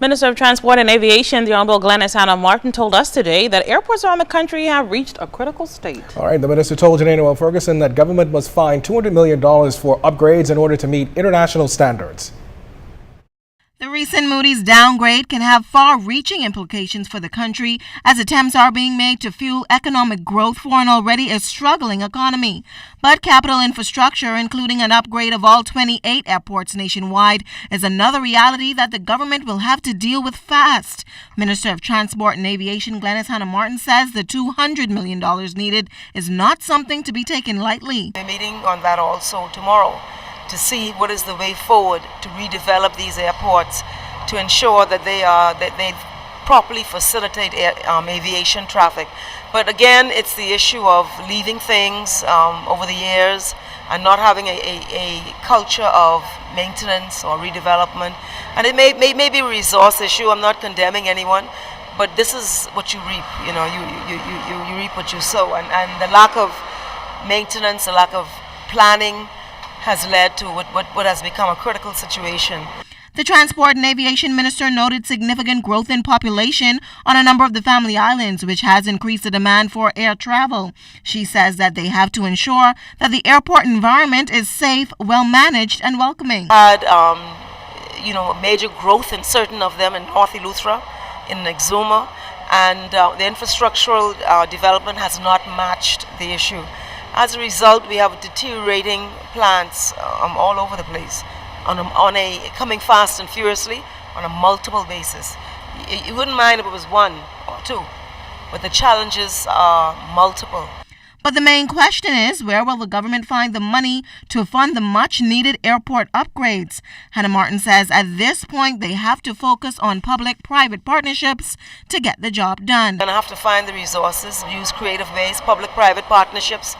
Minister of Transport and Aviation, the Honorable Hannah Martin, told us today that airports around the country have reached a critical state. All right, the minister told Janelle Ferguson that government must find $200 million for upgrades in order to meet international standards. The recent Moody's downgrade can have far-reaching implications for the country as attempts are being made to fuel economic growth for an already struggling economy. But capital infrastructure, including an upgrade of all 28 airports nationwide, is another reality that the government will have to deal with fast. Minister of Transport and Aviation Hannah Martin says the $200 million needed is not something to be taken lightly. We're meeting on that also tomorrow, to see what is the way forward to redevelop these airports to ensure that they properly facilitate aviation traffic. But again, it's the issue of leaving things over the years and not having a culture of maintenance or redevelopment. And it may be a resource issue. I'm not condemning anyone, but this is what you reap. You know, you reap what you sow, and the lack of maintenance, the lack of planning has led to what has become a critical situation. The Transport and Aviation Minister noted significant growth in population on a number of the family islands, which has increased the demand for air travel. She says that they have to ensure that the airport environment is safe, well managed, and welcoming. Had major growth in certain of them in North Eleuthera, in Exuma, and the infrastructural development has not matched the issue. As a result, we have deteriorating plants all over the place, coming fast and furiously on a multiple basis. You wouldn't mind if it was one or two, but the challenges are multiple. But the main question is, where will the government find the money to fund the much-needed airport upgrades? Hannah Martin says at this point they have to focus on public-private partnerships to get the job done. We're going to have to find the resources, use creative ways, public-private partnerships,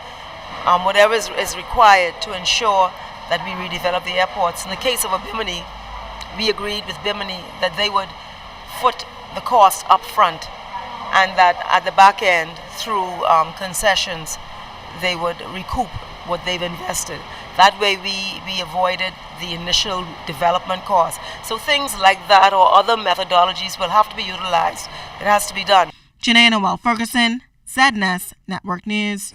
whatever is required to ensure that we redevelop the airports. In the case of Bimini, we agreed with Bimini that they would foot the cost up front and that at the back end, through concessions, they would recoup what they've invested. That way we avoided the initial development cost. So things like that or other methodologies will have to be utilized. It has to be done. Janelle Ferguson, ZNS Network News.